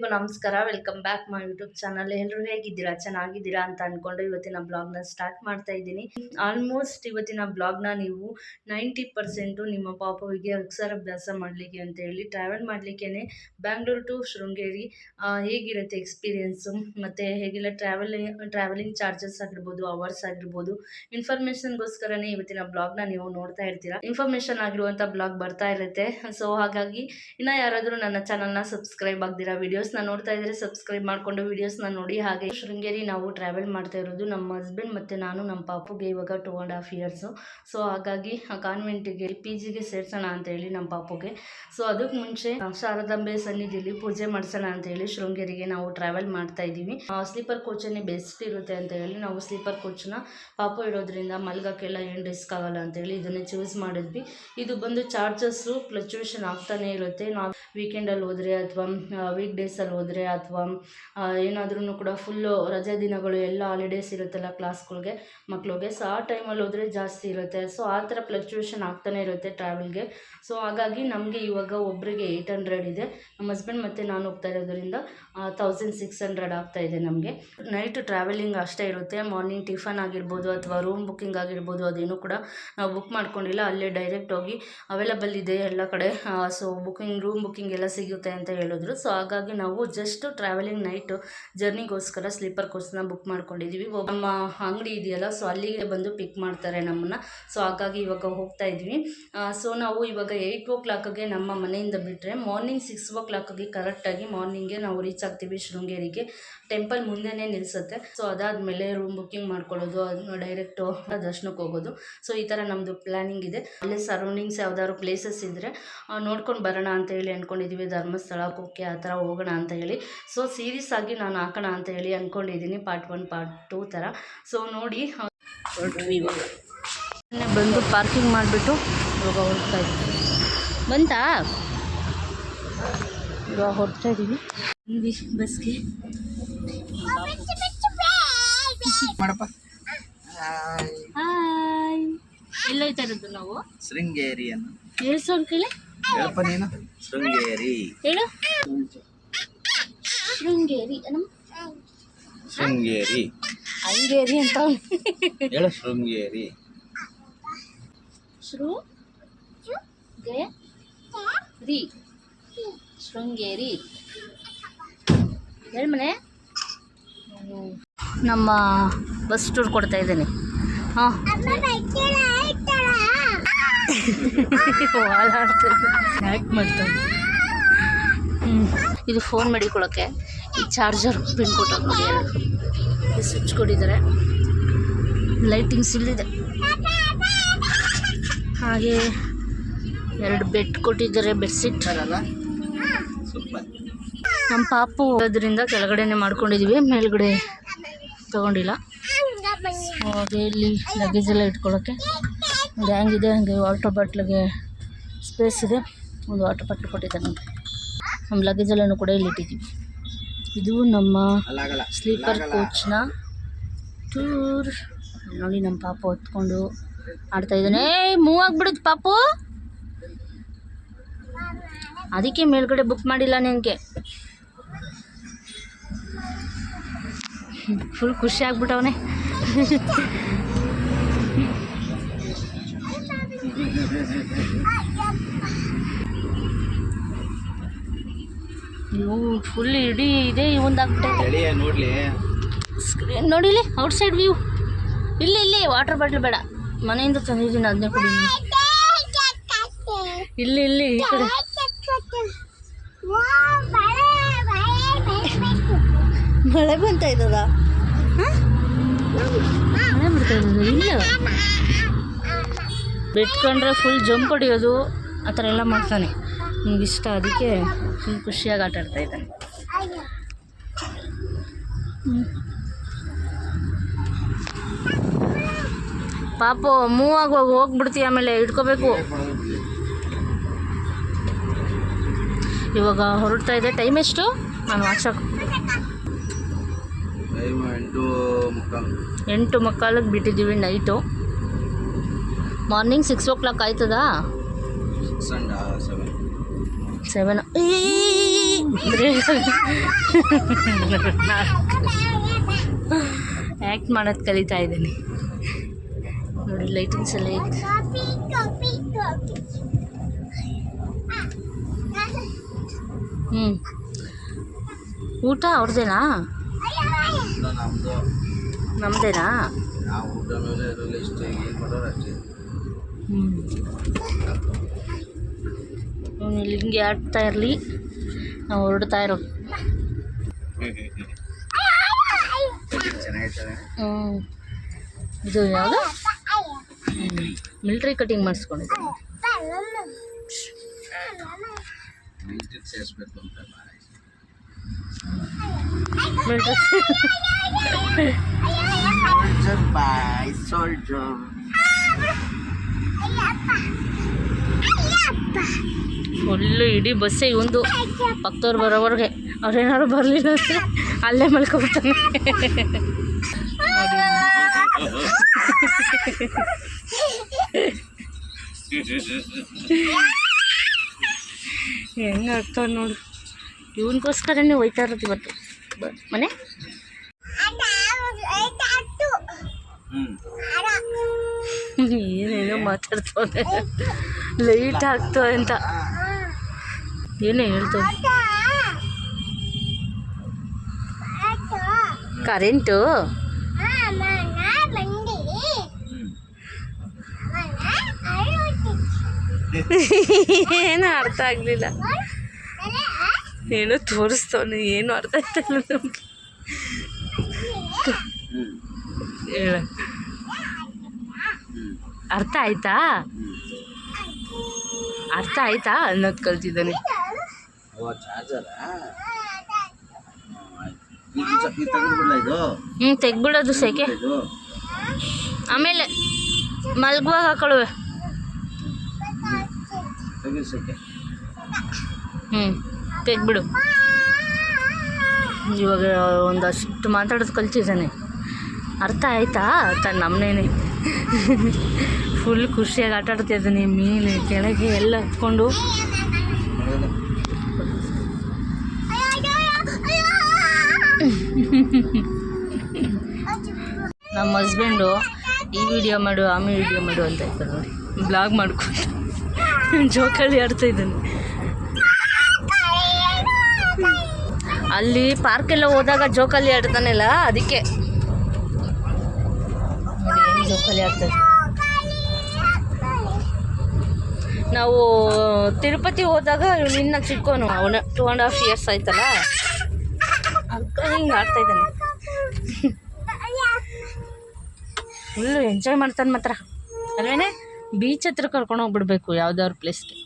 ಎಲ್ರಿಗೂ ನಮಸ್ಕಾರ. Welcome back my YouTube channel. ಎಲ್ಲರೂ ಹೇಗಿದ್ದೀರಾ? ಚೆನ್ನಾಗಿದ್ದೀರಾ ಅಂತ ಅಂದ್ಕೊಂಡು ಇವತ್ತಿನ ಬ್ಲಾಗ್ನ ಸ್ಟಾರ್ಟ್ ಮಾಡ್ತಾ ಇದ್ದೀನಿ. ಆಲ್ಮೋಸ್ಟ್ ಇವತ್ತಿನ ಬ್ಲಾಗ್ನ ನೀವು 90% ನಿಮ್ಮ ಪಾಪುವಿಗೆ ಅಕ್ಷರಾಭ್ಯಾಸ ಮಾಡಲಿಕ್ಕೆ ಅಂತ ಹೇಳಿ ಟ್ರಾವೆಲ್ ಮಾಡಲಿಕ್ಕೇ ಬ್ಯಾಂಗ್ಳೂರು ಟು ಶೃಂಗೇರಿ ಹೇಗಿರುತ್ತೆ ಎಕ್ಸ್ಪೀರಿಯೆನ್ಸು, ಮತ್ತು ಹೇಗೆಲ್ಲ ಟ್ರಾವೆಲಿಂಗ್ ಚಾರ್ಜಸ್ ಆಗಿರ್ಬೋದು, ಅವರ್ಸ್ ಆಗಿರ್ಬೋದು, ಇನ್ಫಾರ್ಮೇಷನ್ಗೋಸ್ಕರನೇ ಇವತ್ತಿನ ಬ್ಲಾಗ್ನ ನೀವು ನೋಡ್ತಾ ಇರ್ತೀರಾ. ಇನ್ಫಾರ್ಮೇಷನ್ ಆಗಿರುವಂಥ ಬ್ಲಾಗ್ ಬರ್ತಾ ಇರುತ್ತೆ. ಸೊ ಹಾಗಾಗಿ ಇನ್ನು ಯಾರಾದರೂ ನನ್ನ ಚಾನಲ್ನ ಸಬ್ಸ್ಕ್ರೈಬ್ ಆಗ್ದಿರಾ ವಿಡಿಯೋಸ್ನ ನೋಡ್ತಾ ಇದ್ದರೆ ಸಬ್ಸ್ಕ್ರೈಬ್ ಮಾಡಿಕೊಂಡು ವಿಡಿಯೋಸ್ನ ನೋಡಿ. ಹಾಗೆ ಶೃಂಗೇರಿ ನಾವು ಟ್ರಾವೆಲ್ ಮಾಡ್ತಾ ಇರೋದು ನಮ್ಮ ಹಸ್ಬೆಂಡ್ ಮತ್ತು ನಾನು, ನಮ್ಮ ಪಾಪುಗೆ ಇವಾಗ 2.5 years. ಸೊ ಹಾಗಾಗಿ ಕಾನ್ವೆಂಟಿಗೆ PGಗೆ ಸೇರ್ಸೋಣ ಅಂತ ಹೇಳಿ ನಮ್ಮ ಪಾಪುಗೆ. ಸೊ ಅದಕ್ಕೆ ಮುಂಚೆ ಶಾರದಾಂಬೆ ಸನ್ನಿಧಿಯಲ್ಲಿ ಪೂಜೆ ಮಾಡಿಸೋಣ ಅಂತ ಹೇಳಿ ಶೃಂಗೇರಿಗೆ ನಾವು ಟ್ರಾವೆಲ್ ಮಾಡ್ತಾ ಇದ್ದೀವಿ. ಸ್ಲೀಪರ್ ಕೋಚನ್ನೇ ಬೆಸ್ಟ್ ಇರುತ್ತೆ ಅಂತ ಹೇಳಿ ನಾವು ಸ್ಲೀಪರ್ ಕೋಚ್ನ ಪಾಪು ಇರೋದ್ರಿಂದ ಮಲ್ಗೋಕ್ಕೆಲ್ಲ ಏನು ರಿಸ್ಕ್ ಆಗಲ್ಲ ಅಂತೇಳಿ ಇದನ್ನೇ ಚೂಸ್ ಮಾಡಿದ್ವಿ. ಇದು ಬಂದು ಚಾರ್ಜಸ್ಸು ಫ್ಲಕ್ಚುಯೇಷನ್ ಆಗ್ತಾನೆ ಇರುತ್ತೆ. ನಾವು ವೀಕೆಂಡಲ್ಲಿ ಹೋದರೆ ಅಥವಾ ವೀಕ್ ಡೇಸಲ್ಲಿ ಹೋದರೆ ಅಥವಾ ಏನಾದ್ರೂ ಕೂಡ ಫುಲ್ಲು ರಜೆ ದಿನಗಳು ಎಲ್ಲ ಹಾಲಿಡೇಸ್ ಇರುತ್ತಲ್ಲ ಕ್ಲಾಸ್ಗಳಿಗೆ ಮಕ್ಕಳಿಗೆ, ಸೊ ಆ ಟೈಮಲ್ಲಿ ಹೋದರೆ ಜಾಸ್ತಿ ಇರುತ್ತೆ. ಸೊ ಆ ಥರ ಫ್ಲಕ್ಚುಯೇಷನ್ ಆಗ್ತಾನೆ ಇರುತ್ತೆ ಟ್ರಾವೆಲ್ಗೆ. ಸೊ ಹಾಗಾಗಿ ನಮಗೆ ಇವಾಗ ಒಬ್ಬರಿಗೆ 800 ಇದೆ. ನಮ್ಮ ಹಸ್ಬೆಂಡ್ ಮತ್ತು ನಾನು ಹೋಗ್ತಾ ಇರೋದ್ರಿಂದ 1600 ಆಗ್ತಾಯಿದೆ ನಮಗೆ. ನೈಟ್ ಟ್ರಾವೆಲಿಂಗ್ ಅಷ್ಟೇ ಇರುತ್ತೆ. ಮಾರ್ನಿಂಗ್ ಟಿಫನ್ ಆಗಿರ್ಬೋದು ಅಥವಾ ರೂಮ್ ಬುಕ್ಕಿಂಗ್ ಆಗಿರ್ಬೋದು ಅದೇನು ಕೂಡ ನಾವು ಬುಕ್ ಮಾಡ್ಕೊಂಡಿಲ್ಲ, ಅಲ್ಲೇ ಡೈರೆಕ್ಟ್ ಹೋಗಿ ಅವೈಲಬಲ್ ಇದೆ ಎಲ್ಲ ಕಡೆ. ಸೊ ರೂಮ್ ಬುಕ್ಕಿಂಗ್ ಎಲ್ಲ ಸಿಗುತ್ತೆ ಅಂತ ಹೇಳಿದ್ರು. ಸೊ ಹಾಗಾಗಿ ನಾವು ಜಸ್ಟ್ ಟ್ರಾವೆಲಿಂಗ್ ನೈಟು ಜರ್ನಿಗೋಸ್ಕರ ಸ್ಲೀಪರ್ ಕೋಚ್ನ ಬುಕ್ ಮಾಡ್ಕೊಂಡಿದ್ದೀವಿ. ನಮ್ಮ ಅಂಗಡಿ ಇದೆಯಲ್ಲ, ಸೊ ಅಲ್ಲಿಗೆ ಬಂದು ಪಿಕ್ ಮಾಡ್ತಾರೆ ನಮ್ಮನ್ನು. ಸೊ ಹಾಗಾಗಿ ಇವಾಗ ಹೋಗ್ತಾ ಇದ್ವಿ. ಸೊ ನಾವು ಇವಾಗ 8 o'clockಗೆ ನಮ್ಮ ಮನೆಯಿಂದ ಬಿಟ್ಟರೆ ಮಾರ್ನಿಂಗ್ 6 o'clockಗೆ ಕರೆಕ್ಟಾಗಿ ಮಾರ್ನಿಂಗ್ಗೆ ನಾವು ರೀಚ್ ಆಗ್ತೀವಿ ಶೃಂಗೇರಿಗೆ. ಟೆಂಪಲ್ ಮುಂದೆನೇ ನಿಲ್ಲಿಸುತ್ತೆ. ಸೊ ಅದಾದಮೇಲೆ ರೂಮ್ ಬುಕ್ಕಿಂಗ್ ಮಾಡ್ಕೊಳ್ಳೋದು, ಅದನ್ನು ಡೈರೆಕ್ಟು ದರ್ಶನಕ್ಕೆ ಹೋಗೋದು. ಸೊ ಈ ಥರ ನಮ್ಮದು ಪ್ಲ್ಯಾನಿಂಗ್ ಇದೆ. ಅಲ್ಲೇ ಸರೌಂಡಿಂಗ್ಸ್ ಯಾವ್ದಾದ್ರು ಪ್ಲೇಸಸ್ ಇದ್ದರೆ ನೋಡ್ಕೊಂಡು ಬರೋಣ ಅಂತ ಹೇಳಿ ಅಂದ್ಕೊಂಡಿದ್ದೀವಿ. ಧರ್ಮಸ್ಥಳ, ಕುಕ್ಕೆ ಆ ಥರ ಹೋಗೋಣ ಅಂತ ಹೇಳಿ. ಸೊ ಸೀರೀಸ್ ಆಗಿ ನಾನು ಹಾಕೋಣ ಅಂತ ಹೇಳಿ ಅಂದ್ಕೊಂಡಿದ್ದೀನಿ, ಪಾರ್ಟ್ 1 ಪಾರ್ಟ್ 2 ಥರ. ಸೊ ನೋಡಿ ಇವಾಗ ಬಂದು ಪಾರ್ಕಿಂಗ್ ಮಾಡಿಬಿಟ್ಟು ಇವಾಗ ಹೊರಡ್ತಾ ಇದ್ದೀವಿ. ಬಂತಾ ಇವಾಗ ಹೊರಡ್ತಾ ಇದ್ದೀವಿ ಬಸ್ಗೆ. ಹಾಯ್, ಎಲ್ಲೋಯ್ತಾ ಇರೋದು ನಾವು? ಶೃಂಗೇರಿಯನ್ನು ಹೇಳ್ಸೋನ್ ಕೇಳಿ ಹೇಳಪ್ಪ ನೀನು. ಶೃಂಗೇರಿ ಹೇಳು. ಶೃಂಗೇರಿ ಶೃಂಗೇರಿ ಹಂಗೇರಿ ಅಂತ ಹೇಳು. ಶೃಂಗೇರಿ ಶೃಂಗೇರಿ ಹೇಳಿ ಮನೆ. ನಮ್ಮ ಬಸ್ ಟೂರ್ ಕೊಡ್ತಾ ಇದ್ದೇನೆ. ಹಾಂ ಯಾಕೆ ಮಾಡ್ತಾರೆ. ಇದು ಫೋನ್ ಮಾಡಿಕೊಳ್ಳೋಕ್ಕೆ ಈ ಚಾರ್ಜರ್ ಪಿನ್ ಕೊಟ್ಟೋಗಿ ನೋಡಿ. ಎರಡು ಸ್ವಿಚ್ ಕೊಟ್ಟಿದ್ದಾರೆ, ಲೈಟಿಂಗ್ಸ್ ಇಲ್ಲಿದೆ. ಹಾಗೆ 2 ಬೆಡ್ ಕೊಟ್ಟಿದ್ದಾರೆ, ಬೆಡ್ಶೀಟ್. ನಮ್ಮ ಪಾಪು ಅದರಿಂದ ಕೆಳಗಡೆನೇ ಮಾಡ್ಕೊಂಡಿದ್ದೀವಿ, ಮೇಲ್ಗಡೆ ತೊಗೊಂಡಿಲ್ಲ. ಹಾಗೆ ಇಲ್ಲಿ ಲಗೇಜ್ ಎಲ್ಲ ಇಟ್ಕೊಳ್ಳೋಕ್ಕೆ ಒಂದು ಹ್ಯಾಂಗ್ ಇದೆ. ಹಾಗೆ ವಾಟರ್ ಬಾಟ್ಲಿಗೆ ಸ್ಪೇಸ್ ಇದೆ. ಒಂದು ವಾಟರ್ ಬಾಟ್ಲ್ ಕೊಟ್ಟಿದ್ದಾರೆ ನಮಗೆ. ನಮ್ಮ ಲಗೇಜೆಲ್ಲನೂ ಕೂಡ ಇಲ್ಲಿ ಇಟ್ಟಿದ್ದೀವಿ. ಇದು ನಮ್ಮ ಸ್ಲೀಪರ್ ಕೋಚ್ನ ಟೂರ್. ನೋಡಿ ನಮ್ಮ ಪಾಪು ಹೊತ್ಕೊಂಡು ಆಡ್ತಾ ಇದ್ದಾನೆ. ಮೂವ್ ಆಗಿಬಿಡುತ್ತೆ ಪಾಪು, ಅದಕ್ಕೆ ಮೇಲ್ಗಡೆ ಬುಕ್ ಮಾಡಿಲ್ಲ ನಿನಗೆ. ಫುಲ್ ಖುಷಿ ಆಗ್ಬಿಟ್ಟವನೇ. ಫುಲ್ ಇಡೀ ಇದೆ ಇವಂದಾಗ್ಬಿಟ್ಟೆ. ಸ್ಕ್ರೀನ್ ನೋಡಿಲಿ, ಔಟ್ಸೈಡ್ ವ್ಯೂ. ಇಲ್ಲಿ ವಾಟರ್ ಬಾಟ್ಲ್ ಬೇಡ, ಮನೆಯಿಂದ ತಂದಿದ್ದೀನಿ, ಅದನ್ನೇ ಕುಡಿದ್ದೀನಿ. ಇಲ್ಲಿ ಈ ಕಡೆ ಮಳೆ ಬಂತ ಇದ್ದದ, ಮಳೆ ಬರ್ತಾ ಇದ್ದದ. ಇಲ್ಲ ಬಿಟ್ಕೊಂಡ್ರೆ ಫುಲ್ ಜಂಪ್ ಹೊಡಿಯೋದು ಆ ಥರ ಎಲ್ಲ ಮಾಡ್ತಾನೆ. ನಿಮ್ಗೆ ಇಷ್ಟ, ಅದಕ್ಕೆ ಫುಲ್ ಖುಷಿಯಾಗಿ ಆಟ ಆಡ್ತಾ ಇದ್ದಾನೆ. ಪಾಪು ಮೂವ್ ಆಗಿ ಹೋಗ್ಬಿಡ್ತೀವಿ, ಆಮೇಲೆ ಇಟ್ಕೋಬೇಕು. ಇವಾಗ ಹೊರಡ್ತಾ ಇದೆ. ಟೈಮ್ ಎಷ್ಟು ನಾನು ವಾಟ್ಸಪ್ 8:15 ಬಿಟ್ಟಿದ್ದೀವಿ ನೈಟು. ಮಾರ್ನಿಂಗ್ 6 o'clock ಆಯ್ತದಾ? 7. 7. ಆ್ಯಕ್ಟ್ ಮಾಡೋದು ಕಲಿತಾ ಇದ್ದೀನಿ ನೋಡಿ. ಲೈಟಿಂಗ್ಸ್ ಎಲ್ಲ ಹೇಗಿದೆ. ಊಟ ಅವ್ರದ್ದೇನಾ? ನಮ್ದು ನಮ್ಮದೇನಾ? ನಾವು ಊಟ ಮೇಲೆ ಇರಲ್ಲ, ಇಷ್ಟ ಏನು ಮಾಡೋರು ಅಷ್ಟೇ. ಇಲ್ಲಿ ಹಿಂಗೆ ಆಡ್ತಾ ಇರಲಿ, ನಾವು ಹೊರಡ್ತಾ ಇರೋ. ಚೆನ್ನಾಗಿರ್ತಾರೆ. ಇದು ಯಾವುದು ಮಿಲ್ಟ್ರಿ ಕಟಿಂಗ್ ಮಾಡಿಸ್ಕೊಂಡಿದ್ದೆ. ಮಿಲ್ಟ್ರಿಗೆ ಸೇರಿಸ್ಬೇಕು ಅಂತ ಮಿಲ್ಟ್ರಿ ಸೋಲ್ಜರ್ ಬಾಯ್ ಸೋಲ್ಜರ್. ಫುಲ್ಲು ಇಡೀ ಬಸ್ಸೇ ಇವಂದು. ಪಕ್ಕದವ್ರು ಬರೋವರೆಗೆ ಅವ್ರೇನಾದ್ರು ಬರಲಿಲ್ಲ ಅಂದರೆ ಅಲ್ಲೇ ಮಲ್ಕೊಬಿಡ್ತಾನೆ. ಹೆಂಗೆ ಆಗ್ತಾವ ನೋಡು. ಇವನಿಗೋಸ್ಕರನೇ ಹೋಯ್ತಾ ಇರೋದು ಇವತ್ತು ಮನೆ. ಏನೇನೋ ಮಾತಾಡ್ತವೆ, ಲೈಟ್ ಆಗ್ತವೆ ಅಂತ ಏನೇ ಹೇಳ್ತವೆ. ಕರೆಂಟು ಏನು ಅರ್ಥ ಆಗಲಿಲ್ಲ. ಏನೋ ತೋರಿಸ್ತವನು, ಏನು ಅರ್ಥ ಆಗ್ತಾಯಿಲ್ಲ ನಮಗೆ. ಹೇಳ, ಅರ್ಥ ಆಯ್ತಾ? ಅರ್ಥ ಆಯ್ತಾ ಅನ್ನೋದು ಕಲ್ತಿದ್ದಾನೆ. ತೆಗ್ಬಿಡೋದು ಸೆಕೆ. ಆಮೇಲೆ ಮಲ್ಗುವಾಗ ಹಾಕೊಳ್ಳುವೆ. ತೆಗ್ಬಿಡು. ಇವಾಗ ಒಂದಷ್ಟು ಮಾತಾಡೋದು ಕಲ್ತಿದ್ದಾನೆ. ಅರ್ಥ ಆಯ್ತಾ ಅಂತ ನಮ್ಮನೇನೆ. ಫುಲ್ ಖುಷಿಯಾಗಿ ಆಟ ಆಡ್ತಿದ್ದಾನೆ. ಮೀನು ಕೆಳಗೆ ಎಲ್ಲ ಹತ್ಕೊಂಡು. ನಮ್ಮ ಹಸ್ಬೆಂಡು ಈ ವಿಡಿಯೋ ಮಾಡು ಆಮೇಲೆ ವಿಡಿಯೋ ಮಾಡು ಅಂತ ಇರ್ತಾರೆ ನೋಡಿ. ಬ್ಲಾಗ್ ಮಾಡ್ಕೊಂಡು ಜೋಕಾಲಿ ಆಡ್ತಾ ಇದ್ದಾನೆ. ಅಲ್ಲಿ ಪಾರ್ಕೆಲ್ಲ ಹೋದಾಗ ಜೋಕಾಲಿ ಆಡ್ತಾನಲ್ಲ, ಅದಕ್ಕೆ ನೋಡಿ ಹೆಂಗೆ ಜೋಕಾಲಿ ಆಡ್ತಾರೆ. ನಾವು ತಿರುಪತಿ ಹೋದಾಗ ಇನ್ನ ಚಿಕ್ಕವನು, ಅವನ 2.5 years ಆಯ್ತಲ್ಲ, ಅದಕ್ಕೆ ಹಿಂಗೆ ಆಡ್ತಾ ಇದ್ದಾನೆ. ಫುಲ್ಲು ಎಂಜಾಯ್ ಮಾಡ್ತಾನೆ ಮಾತ್ರ. ಅಲ್ವೇನೆ ಬೀಚ್ ಹತ್ರ ಕರ್ಕೊಂಡು ಹೋಗ್ಬಿಡ್ಬೇಕು ಯಾವುದಾದ್ರು ಪ್ಲೇಸ್ಗೆ.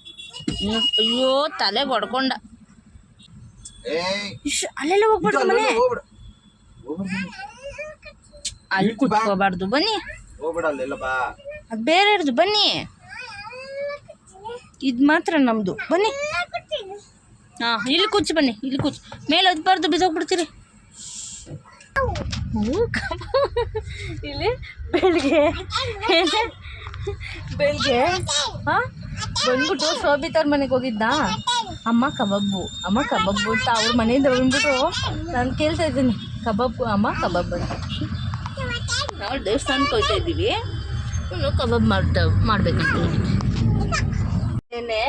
ಅಯ್ಯೋ ತಲೆಗೆ ಹೊಡ್ಕೊಂಡ. ಅಲ್ಲೆಲ್ಲ ಹೋಗ್ಬಾರ್ದು ಮನೆ, ಅಲ್ಲಿ ಕುತ್ಕೋಬಾರ್ದು. ಬನ್ನಿ, ಅದು ಬೇರೆ ಇರೋದು. ಬನ್ನಿ, ಇದು ಮಾತ್ರ ನಮ್ಮದು. ಬನ್ನಿ. ಹಾಂ, ಇಲ್ಲಿ ಕೂಚು. ಬನ್ನಿ, ಇಲ್ಲಿ ಕೂಚು. ಮೇಲೆ ಹತ್ಬಾರ್ದು, ಬಿದ್ದೋಗ್ಬಿಡ್ತೀರಿ. ಇಲ್ಲಿ ಬೆಳಿಗ್ಗೆ ಹಾಂ ಬಂದ್ಬಿಟ್ಟು ಶೋಭಿತವ್ರ ಮನೆಗೆ ಹೋಗಿದ್ದ. ಅಮ್ಮ ಕಬಾಬು ಅಂತ ಅವ್ರ ಮನೆಯಿಂದ ಬಂದ್ಬಿಟ್ಟು ನಾನು ಕೇಳ್ತಾ ಇದ್ದೀನಿ, ಕಬಾಬ್ ಅಮ್ಮ ಕಬಾಬ್ ಅಂತ. ನಾವು ದೇವಸ್ಥಾನಕ್ಕೆ ಹೋಗ್ತಾ ಇದ್ದೀವಿ, ಇನ್ನು ಕಬಾಬ್ ಮಾಡಬೇಕಂತ. ನಿನ್ನೆ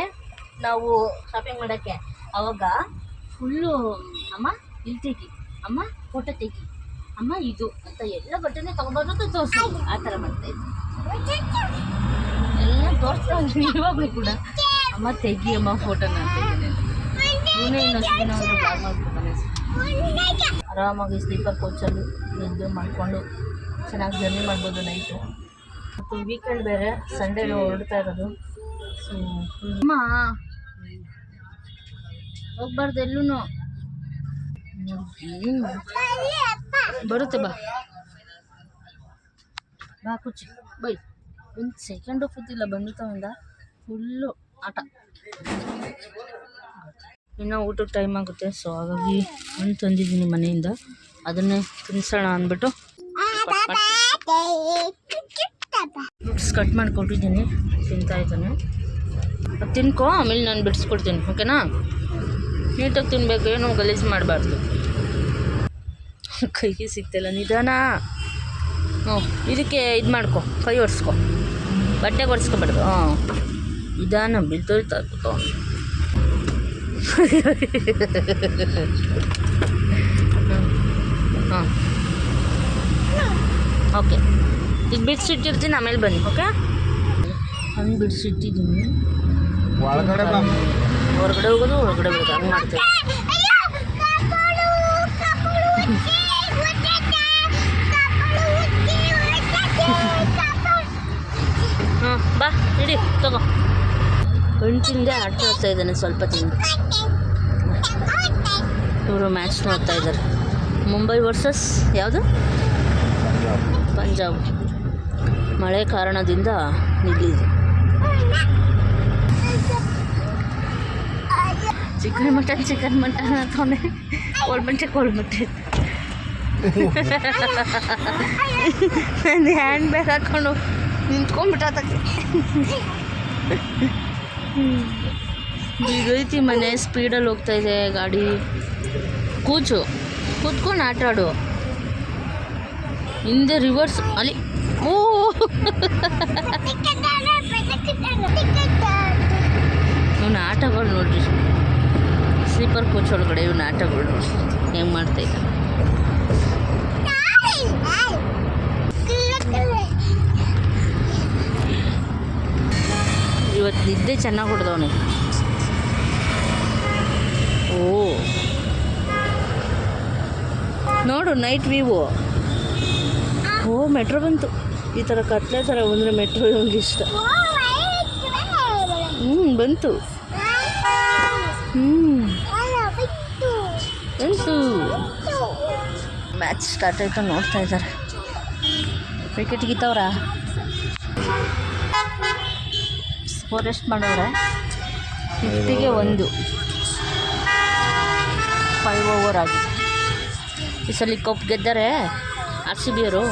ನಾವು ಶಾಪಿಂಗ್ ಮಾಡೋಕ್ಕೆ ಅವಾಗ ಫುಲ್ಲು ಅಮ್ಮ ಇಲ್ಲಿ ತೆಗಿ, ಅಮ್ಮ ಫೋಟೋ ತೆಗಿ, ಅಮ್ಮ ಇದು ಅಂತ ಎಲ್ಲ ಬಟ್ಟೆನೇ ತೊಗೊಬರೋದು ತೋರಿಸೋದು. ಆ ಥರ ಮಾಡ್ತಾಯಿದ್ವಿ. ಎಲ್ಲ ತೋರಿಸ್ತಾ ಇದ್ದೀನಿ ಇವಾಗಲೂ ಕೂಡ. ಅಮ್ಮ ತೆಗಿ ಅಮ್ಮ ಫೋಟೋನ ಅಂತ ಇದ್ದೀನಿ. ಇವನೇ ಇನ್ನೊಂದು ದಿನ ಅವರು ಬ್ಲಾಗ್ ಮಾಡ್ಬಿಡ್ತಾನೆ. ಆರಾಮಾಗಿ ಸ್ಲೀಪರ್ ಕೋಚಲ್ಲಿ ನಿದ್ದೆ ಮಾಡಿಕೊಂಡು ಚೆನ್ನಾಗಿ ಜರ್ನಿ ಮಾಡ್ಬೋದು ನೈಟು. ಮತ್ತು ವೀಕೆಂಡ್ ಬೇರೆ, ಸಂಡೇನೂ ಹೊರಡ್ತಾ ಇರೋದು. ಸೊ ಅಮ್ಮ ಹೋಗ್ಬಾರ್ದು ಎಲ್ಲೂ. ಏನು ಬರುತ್ತೆ, ಬಾ ಬಾ ಕುಚ್ಚಿ ಬೈ. ಒಂದು ಸೆಕೆಂಡು ಕೂತಿಲ್ಲ, ಬಂದಿತ್ತವಿಂದ ಫುಲ್ಲು ಆಟ. ಇನ್ನೂ ಊಟಕ್ಕೆ ಟೈಮ್ ಆಗುತ್ತೆ. ಸೊ ಹಾಗಾಗಿ ಹಣ್ಣು ತಂದಿದ್ದೀನಿ ಮನೆಯಿಂದ, ಅದನ್ನೇ ತಿನ್ಸೋಣ ಅಂದ್ಬಿಟ್ಟು ಫ್ರೂಟ್ಸ್ ಕಟ್ ಮಾಡಿ ಕೊಟ್ಟಿದ್ದೀನಿ. ತಿಂತಾ ಇದ್ದಾನೆ. ಅದು ತಿನ್ಕೋ, ಆಮೇಲೆ ನಾನು ಬಿಡಿಸ್ಕೊಡ್ತೀನಿ, ಓಕೆನಾ? ನೀಟಾಗಿ ತಿನ್ಬೇಕು, ಏನು ಗಲೀಜು ಮಾಡಬಾರ್ದು. ಕೈಗೆ ಸಿಗ್ತಿಲ್ಲ, ನಿಧಾನ. ಹ್ಞೂ, ಇದಕ್ಕೆ ಇದು ಮಾಡ್ಕೊ, ಕೈ ಒರೆಸ್ಕೊ, ಬಟ್ಟೆಗೆ ಒರೆಸ್ಕೊಬಾರ್ದು. ಹಾಂ, ನಿಧಾನ ಬಿದ್ದೋಯ್ತಾ ಇರ್ಬೇಕು. ಹಾಂ, ಓಕೆ. ಈಗ ಬಿಡಿಸಿಟ್ಟಿರ್ತೀನಿ, ಆಮೇಲೆ ಬನ್ನಿ. ಓಕೆ, ಹಂಗೆ ಬಿಡಿಸಿಟ್ಟಿದ್ದೀನಿ. ಒಳಗಡೆ ಬಾ. ಹೊರಗಡೆ ಹೋಗೋದು, ಹೊರಗಡೆ ಬರೋದು, ಹಂಗೆ ಮಾಡ್ತೇವೆ. ಹಾಂ, ಬಾ ಇಡಿ, ತಗೋ. ತಿಂದೆ ಆಟ ಆಡ್ತಾ ಇದ್ದಾನೆ, ಸ್ವಲ್ಪ ತಿಂದು. ಇವರು ಮ್ಯಾಚ್ ನೋಡ್ತಾ ಇದ್ದಾರೆ. ಮುಂಬೈ ವರ್ಸಸ್ ಯಾವುದು? ಪಂಜಾಬ್. ಮಳೆ ಕಾರಣದಿಂದ ನಿಲ್ಲಿದೆ. ಚಿಕನ್ ಮಟನ್ ಹಾಕೋನೆ, ಕೋಲ್ಮಟ್ಟೆ ನಾನು ಹ್ಯಾಂಡ್ ಬ್ಯಾಗ್ ಹಾಕೊಂಡು ನಿಂತ್ಕೊಂಡ್ಬಿಟ್ಟ. ಬೀಗೈತಿ ಮನೆ, ಸ್ಪೀಡಲ್ಲಿ ಹೋಗ್ತಾ ಇದೆ ಗಾಡಿ. ಕೂತ್ಕೊಂಡು ಆಟ ಆಡು. ಹಿಂದೆ ರಿವರ್ಸ್ ಅಲ್ಲಿ. ಓ, ಇವನ ಆಟಗಳು ನೋಡ್ರಿ, ಸ್ಲೀಪರ್ ಕೋಚ್ ಒಳಗಡೆ ಇವನ ಆಟಗಳು ನೋಡ್ರಿ ಹೆಂಗೆ ಮಾಡ್ತಾಯಿದ್ದ. ಇವತ್ತು ನಿದ್ದೆ ಚೆನ್ನಾಗಿ ಹೊಡೆದವನೆ. ಓ, ನೋಡು ನೈಟ್ ವ್ಯೂವು. ಓ, ಮೆಟ್ರೋ ಬಂತು. ಈ ಥರ ಕತ್ಲೆ ಥರ ಬಂದರೆ ಮೆಟ್ರೋ ಇವಂಗೆ ಇಷ್ಟ. ಬಂತು. ಬಂತು. ಮ್ಯಾಚ್ ಸ್ಟಾರ್ಟ್ ಆಯಿತು, ನೋಡ್ತಾ ಇದ್ದಾರೆ. ವಿಕೆಟ್ ಗಿತ್ತವ್ರ, ಸ್ಕೋರ್ ಎಷ್ಟು ಮಾಡವ್ರೆ? 50ಗೆ 1, 5 ಓವರ್ ಆಗಿ. ಈ ಸಲ ಕಪ್ ಗೆದ್ದಾರೆ RCB ಅವರು.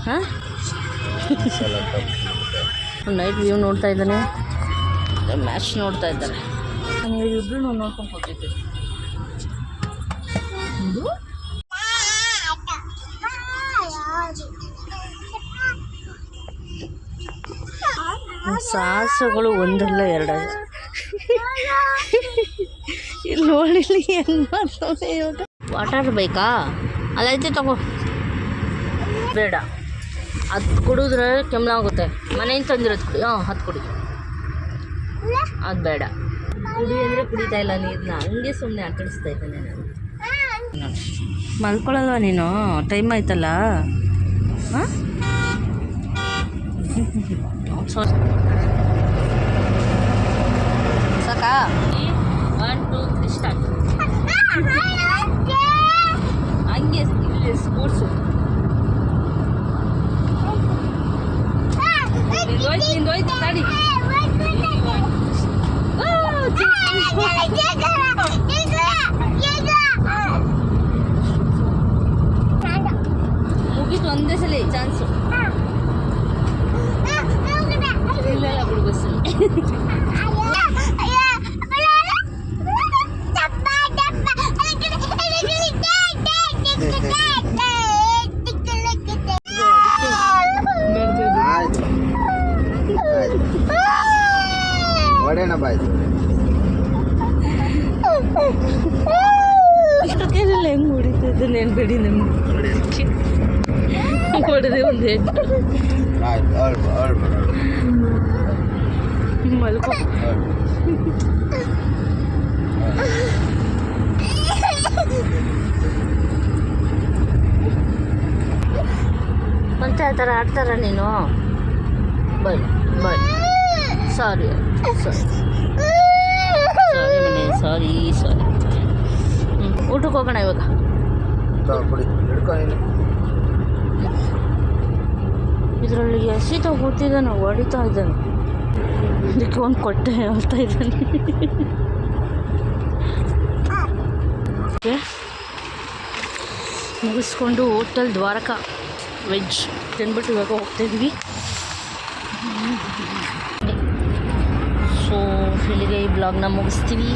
ಹಾಂ, ನೈಟ್ ವ್ಯೂ ನೋಡ್ತಾ ಇದ್ದಾನೆ, ಮ್ಯಾಚ್ ನೋಡ್ತಾ ಇದ್ದಾರೆ. ನಾನು ಇಬ್ಬರು ನೋಡ್ಕೊಂಡು ಹೋಗ್ತಿದ್ದೆ. ಸಾಹಸಗಳು ಒಂದಲ್ಲ ಎರಡಲ್ಲ. ಇಲ್ಲಿ ನೋಡಿಲಿ ಹೆಂಗೆ ಮಾಡ್ತಾವೆ ಇವಾಗ. ವಾಟರ್ ಬೇಕಾ? ಅಲ್ಲೈತೆ ತಗೋ. ಬೇಡ, ಅದು ಕುಡಿದ್ರೆ ಕೆಮ್ಮಲ ಆಗುತ್ತೆ. ಮನೆಯಿಂದ ತಂದಿರೋದು ಕುಡಿ. ಹಾಂ, ಅದು ಕುಡಿ. ಅದು ಬೇಡ. ಕುಡಿ ಅಂದರೆ ಕುಡಿತಾ ಇಲ್ಲ ನೀರನ್ನ, ಹಂಗೆ ಸುಮ್ಮನೆ ಆಟಾಡಿಸ್ತಾ ಇದ್ದಾನೆ ನಾನು. ಮಲ್ಕೊಳ್ಳಲ್ವ ನೀನು? ಟೈಮ್ ಆಯ್ತಲ್ಲ. ಹಾಂ, ಸಾಕಾ? 1 2 3 ಸ್ಟಾರ್ಟ್. ಹಂಗೆ ಇಲ್ಲಿ ಸ್ಪೋರ್ಟ್ಸು. ನಿಂದೋಯ್ತು ಗಾಡಿ. ಮುಗೀತು ಒಂದೇ ಸಲ ಚಾನ್ಸು. ಇಲ್ಲ ಬಿಡು ಬಸ್ಸಲ್ಲಿ. ಹೊಡೆಯೋಣ ಬಾಯ್. ಇಷ್ಟಕ್ಕೆಲ್ಲ ಹೆಂಗೆ ಹೊಡಿತೈತೆ ನೆನ್ಬೇಡಿ ನಮ್ಗೆ. ಹೊಡೆದೆ ಒಂದು ಹೆಜ್ಜೆ. ಮಲ್ಕೊ. ಮತ್ತೆ ಆ ಥರ ಆಡ್ತಾರ ನೀನು? ಬಾಯ್ ಬಾಯ್. ಸಾರಿ ಮನೆ, ಸಾರಿ. ಊಟಕ್ಕೆ ಹೋಗೋಣ ಇವಾಗ. ಇದರಲ್ಲಿ ಹಸಿ ತಗೋತಿದ್ದಾನೆ, ಹೊಡಿತಾ ಇದ್ದಾನೆ. ಅದಕ್ಕೆ ಒಂದು ಕೊಟ್ಟೆ ಹೇಳ್ತಾ ಇದ್ದಾನೆ. ಮುಗಿಸ್ಕೊಂಡು ಹೋಟೆಲ್ ದ್ವಾರಕಾ ವೆಜ್ ತಿಂದ್ಬಿಟ್ಟು ಇವಾಗ ಹೋಗ್ತಾಯಿದ್ವಿ. ಸೊ ಇಲ್ಲಿಗೆ ಈ ಬ್ಲಾಗ್ನ ಮುಗಿಸ್ತೀವಿ.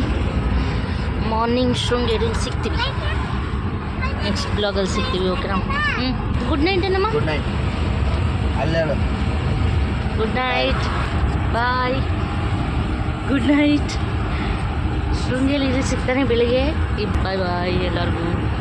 ಮಾರ್ನಿಂಗ್ ಶೃಂಗೇರಿಲಿ ಸಿಗ್ತೀವಿ. ನೆಕ್ಸ್ಟ್ ಬ್ಲಾಗಲ್ಲಿ ಸಿಗ್ತೀವಿ. ಓಕೆನಾ? ಗುಡ್ ನೈಟ್ ಏನಮ್ಮ. Good night. ಅಲ್ಲೇ ಹೇಳು. Good night. Bye. Good night. ಶೃಂಗೇರಿಲಿ ಸಿಗ್ತಾನೆ ಬೆಳಿಗ್ಗೆ. ಬಾಯ್ ಬಾಯ್ ಎಲ್ಲರಿಗೂ.